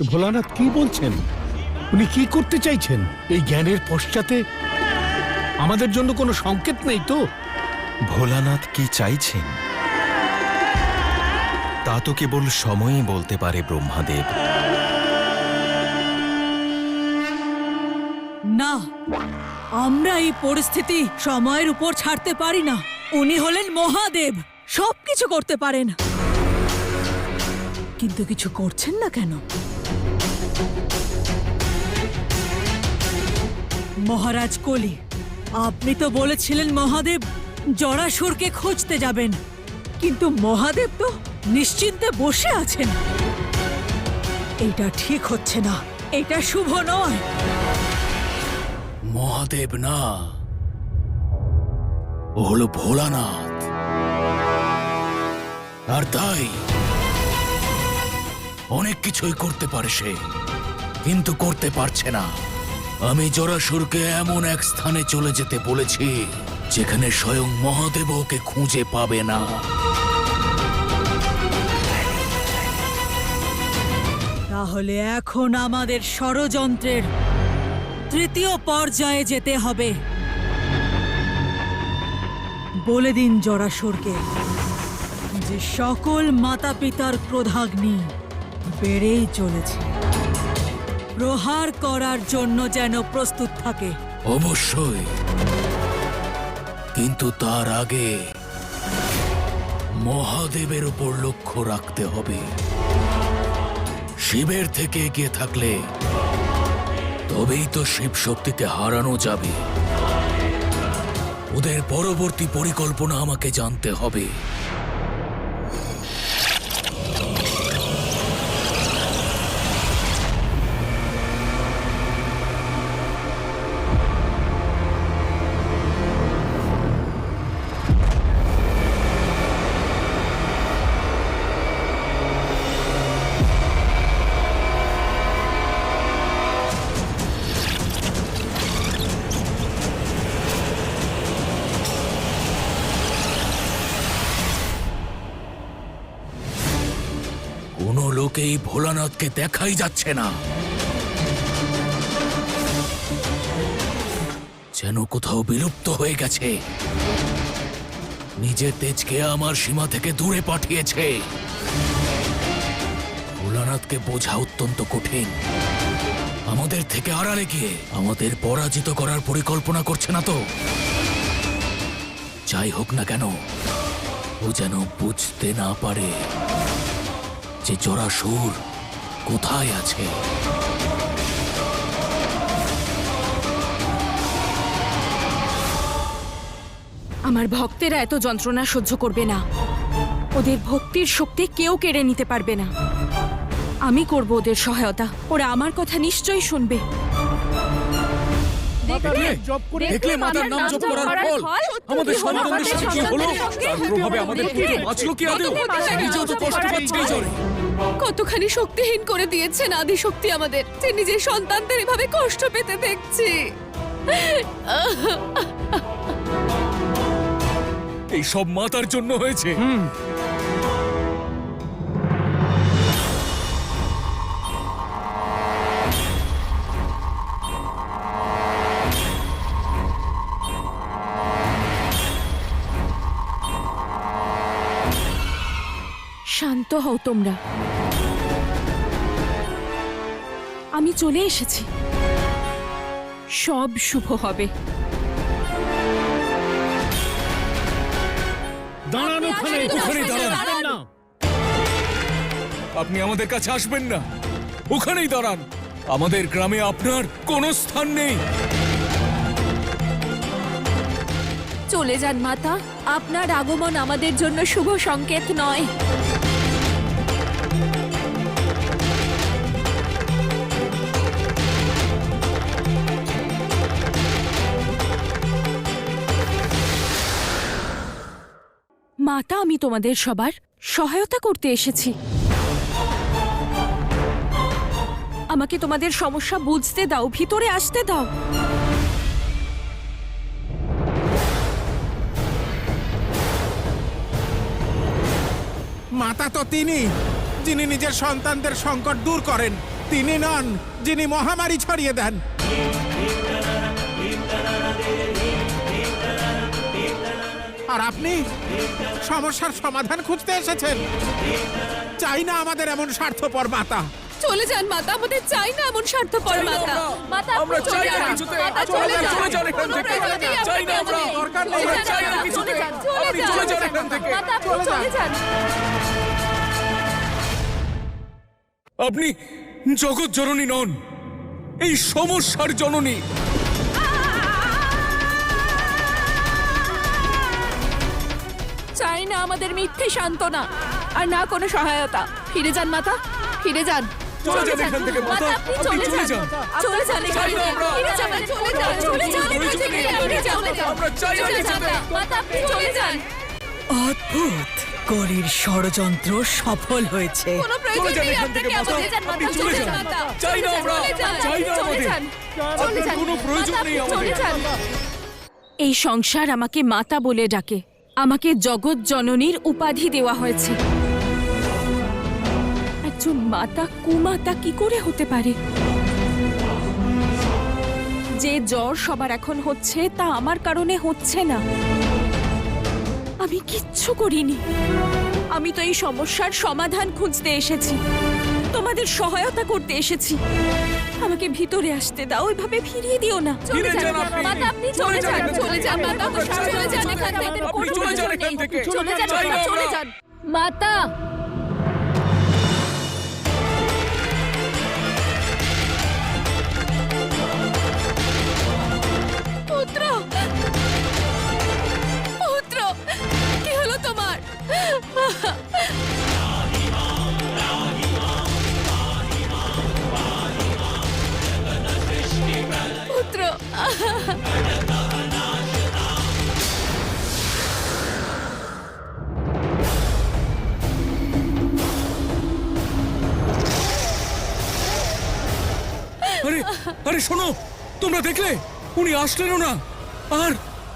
ভোলানাথ কি বলছেন? উনি কি করতে চাইছেন? এই জ্ঞানের পশ্চাতে আমাদের জন্য কোনো সংকেত নেই তো? ভোলানাথ কি চাইছেন তা তো কেবল সময়ই বলতে পারে ব্রহ্মাদেব। না, আমরা এই পরিস্থিতি সময়ের উপর ছাড়তে পারি না। উনি হলেন মহাদেব, সবকিছু করতে পারেন, কিন্তু কিছু করছেন না কেন? মহারাজ কলি, আপনি তো বলেছিলেন মহাদেব জরাসুরকে খুঁজতে যাবেন, কিন্তু মহাদেব তো নিশ্চিন্তে বসে আছেন। এটা ঠিক হচ্ছে না, এটা শুভ নয়। মহাদেব না, ও হলো ভোলানাথ। আর তাই অনেক কিছুই করতে পারে সে, কিন্তু করতে পারছে না। আমি জরাসুরকে এমন এক স্থানে চলে যেতে বলেছি যেখানে স্বয়ং মহাদেব ওকে খুঁজে পাবে না। তাহলে এখন আমাদের ষড়যন্ত্রের তৃতীয় পর্যায়ে যেতে হবে। বলে দিন জরাসুরকে যে সকল মাতা পিতার ক্রোধাগ্নি বেড়েই চলেছে, প্রহার করার জন্য যেন প্রস্তুত থাকে। অবশ্যই, কিন্তু তার আগে মহাদেবের উপর লক্ষ্য রাখতে হবে। শিবের থেকে এগিয়ে থাকলে তবেই তো শিব শক্তিকে হারানো যাবে। ওদের পরবর্তী পরিকল্পনা আমাকে জানতে হবে। কোনো লোকেই ভোলানাথকে দেখাই যাচ্ছে না, যেন কোথাও বিলুপ্ত হয়ে গেছে। নিজের তেজকে আমার সীমা থেকে দূরে পাঠিয়েছে। ভোলানাথকে বোঝা অত্যন্ত কঠিন। আমাদের থেকে আড়ালে গিয়ে আমাদের পরাজিত করার পরিকল্পনা করছে না তো? যাই হোক না কেন, ও যেন বুঝতে না পারে যে জরাসুর কোথায় আছে। আমার ভক্তেরা এত যন্ত্রণা সহ্য করবে না। ওদের ভক্তির শক্তি কেউ কেড়ে নিতে পারবে না। আমি করব ওদের সহায়তা। ওরা আমার কথা নিশ্চয়ই শুনবে। দেখলে মাতার নাম জপ করার ফল আমাদের সন্তানদের সাথে কি হলো, তার প্রভাবে আমাদের পুত্র বাঁচলো কি আদৌ? নিজেও তো কষ্ট পাচ্ছে এই জ্বরে। কতখানি শক্তিহীন করে দিয়েছেন আদি শক্তি আমাদের, যে নিজের সন্তানদের এভাবে কষ্ট পেতে দেখছি। এই সব মাতার জন্য হয়েছে। শান্ত হও তোমরা, আমি চলে এসেছি। সব শুভ হবে। দাঁড়ান ওখানে, ওখানেই দাঁড়ান। আপনি আমাদের কাছে আসবেন না, ওখানেই দাঁড়ান। আমাদের গ্রামে আপনার কোনো স্থান নেই। চলে যান মাতা, আপনার আগমন আমাদের জন্য শুভ সংকেত নয়। মাতা, আমি তোমাদের সবার সহায়তা করতে এসেছি। আমাকে তোমাদের সমস্যা বুঝতে দাও, ভিতরে আসতে দাও। মাতা তো তিনি, যিনি নিজের সন্তানদের সংকট দূর করেন। তিনি নন যিনি মহামারী ছড়িয়ে দেন। আর আপনি সমস্যার সমাধান খুঁজতে এসেছেন। চাই না আমাদের এমন স্বার্থপর মাতা। চলে যান মাতা, আমাদের চাই না এমন স্বার্থপর মাতা। মাতা, আমরা আপনি চাই চলে না যান। কিছুতে। মাতা, চলে চলে যান, যান। চলে যান এখান থেকে। কোনো প্রয়োজনেই চাই না আমরা। আপনাদের দরকার নেই। আমরা চাই না চলে কিছুতে। যান, চলে আপনি যান। চলে যান এখান থেকে। মাতা, আপনি চলে যান। আপনি জগৎ জননী নন, এই সমস্যার জননী। চাই না আমাদের মিথ্যে সান্ত্বনা আর না কোনো সহায়তা। ফিরে যান মাতা, ফিরে যান। চলে যান এখান থেকে মাতা, আপনি আপনি চলে যান। চলে যান এখান চাই না থেকে। আমরা। ফিরে যান, চলে যান, চলে যান এখান থেকে। ফিরে যান, আমরা চাই না চলে যান কিছুতে। মাতা। মাতা, আপনি চলে যান। অদ্ভুত, কলির ষড়যন্ত্র সফল হয়েছে। কোনো চলে যান প্রয়োজন নেই এখান থেকে আপনাকে মাতা, আমাদের যান আপনি মাতা, চলে চলে যান। যান মাতা। চাই না চলে আমরা। যান, চাই না চলে আমাদের। যান, চলে আপনার যান। কোনো প্রয়োজন মাতা, নেই আপনি আমাদের। চলে যান। এই সংসার আমাকে মাতা বলে ডাকে, আমাকে জগৎ জননীর উপাধি দেওয়া হয়েছে। একজন মাতা কুমাতা কি করে হতে পারে? যে জ্বর সবার এখন হচ্ছে তা আমার কারণে হচ্ছে না। আমি কিচ্ছু করিনি। আমি তো এই সমস্যার সমাধান খুঁজতে এসেছি, তোমাদের সহায়তা করতে এসেছি। আমাকে ভিতরে আসতে দাও, ওইভাবে ফিরিয়ে দিও না। ফিরে যান আপনি। মাতা, আপনি চলে যান, চলে যান মাতা, আমরা চাই না চলে যান কিছুতে। এখান থেকে। আপনি কোনো চলে যান প্রয়োজন এখান নেই। থেকে। চলে যান চাই না মাতা, চলে আমরা। যান মাতা। পুত্র, পুত্র, কি হলো তোমার? পুত্র, আরে আরে শোনো, তোমরা দেখলে উনি আসলেনও না, আর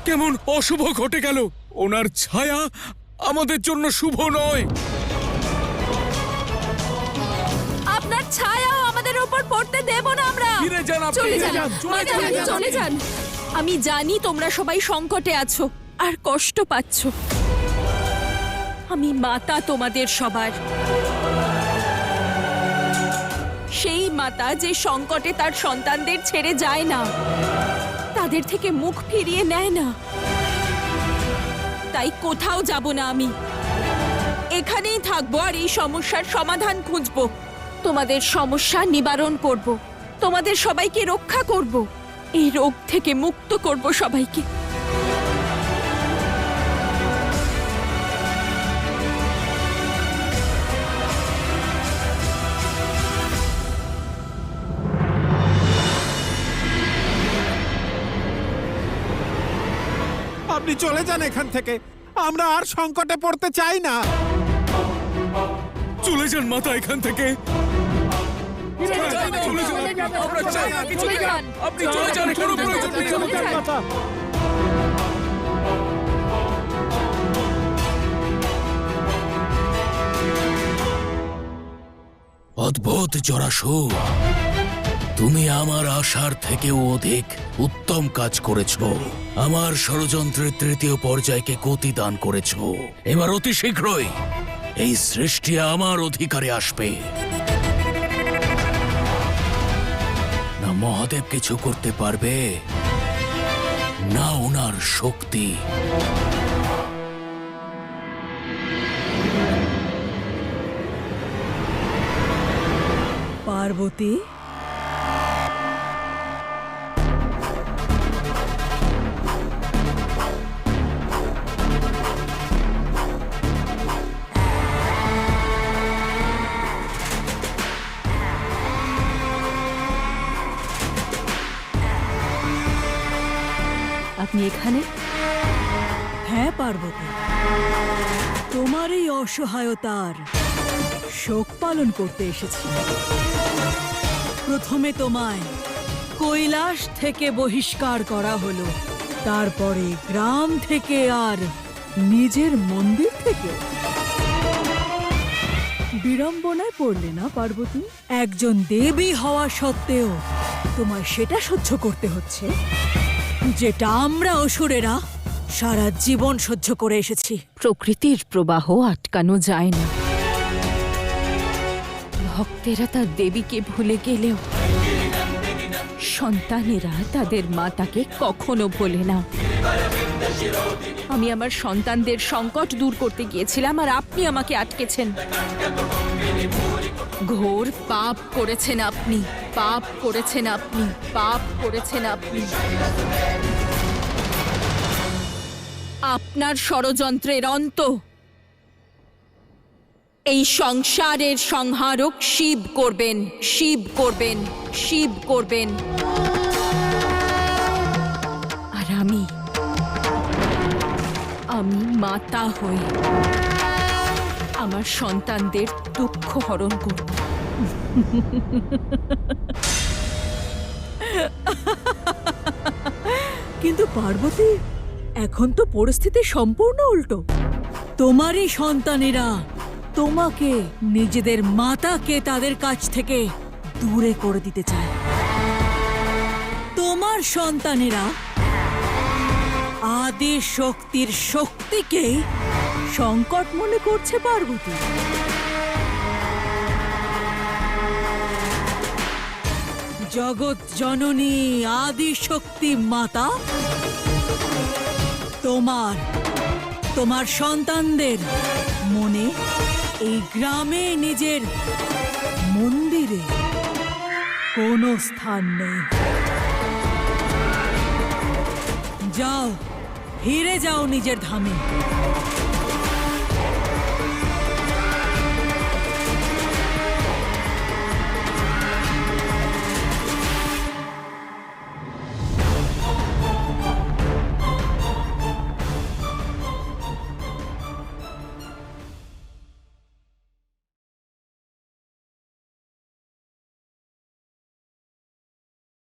কেমন অশুভ ঘটে গেল। ওনার ছায়া আমাদের জন্য শুভ নয়। আপনার ছায়াও আমাদের উপর পড়তে দেব না আমরা। ফিরে যান আপনি। চলে যান, চলে মাতা, যান, আপনি চলে যান। আমি জানি তোমরা সবাই সংকটে আছো আর কষ্ট পাচ্ছ। আমি মাতা তোমাদের সবার, সেই মাতা যে সংকটে তার সন্তানদের ছেড়ে যায় না, তাদের থেকে মুখ ফিরিয়ে নেয় না। তাই কোথাও যাব না আমি, এখানেই থাকবো আর এই সমস্যার সমাধান খুঁজবো। তোমাদের সমস্যা নিবারণ করব, তোমাদের সবাইকে রক্ষা করব, এই রোগ থেকে মুক্ত করব সবাইকে। আপনি চলে যান এখান থেকে। আমরা আর সংকটে পড়তে চাই না। চলে যান মাতা এখান থেকে। চাই না, চলে যান। আমরা চাই না কিছুতে। চলে যান। আপনি চলে যান, কোনো প্রয়োজন নেই চলে আমাদের। যান। অদ্ভুত জরাসুর, তুমি আমার আশার থেকেও অধিক উত্তম কাজ করেছ। আমার ষড়যন্ত্রের তৃতীয় পর্যায়কে গতি দান করেছ। এবার অতি শীঘ্রই এই সৃষ্টি আমার অধিকারে আসবে। না মহাদেব কিছু করতে পারবে, না ওনার শক্তি। পার্বতী, আপনি এখানে? হ্যাঁ পার্বতী, তোমার এই অসহায়তার শোক পালন করতে এসেছি। প্রথমে তোমায় কৈলাস থেকে বহিষ্কার করা হলো, তারপরে গ্রাম থেকে আর নিজের মন্দির থেকে। বিড়ম্বনায় পড়লে না পার্বতী? একজন দেবী হওয়া সত্ত্বেও তোমার সেটা সহ্য করতে হচ্ছে যেটা আমরা অসুরেরা সারা জীবন সহ্য করে এসেছি। প্রকৃতির প্রবাহ আটকানো যায় না। ভক্তেরা তার দেবীকে ভুলে গেলেও সন্তানেরা তাদের মাতাকে কখনো ভোলে না। আমি আমার সন্তানদের সংকট দূর করতে গিয়েছিলাম আর আপনি আমাকে আটকেছেন। ঘোর পাপ করেছেন আপনি, পাপ করেছেন আপনি, পাপ করেছেন আপনি। আপনার ষড়যন্ত্রের অন্ত এই সংসারের সংহারক শিব করবেন, শিব করবেন, শিব করবেন। আর আমি মাতা হয়ে আমার সন্তানদের দুঃখ হরণ করব। কিন্তু পার্বতী, এখন তো পরিস্থিতি সম্পূর্ণ উল্টো। তোমারই সন্তানেরা তোমাকে, নিজেদের মাতাকে তাদের কাছ থেকে দূরে করে দিতে চায়। তোমার সন্তানেরা আদি শক্তির শক্তিকে সংকট মনে করছে পার্বতী। জগৎ জননী আদি শক্তি মাতা তোমার সন্তানদের মনে, এই গ্রামে, নিজের মন্দিরে কোনো স্থান নেই। যাও, ফিরে যাও নিজের ধামে।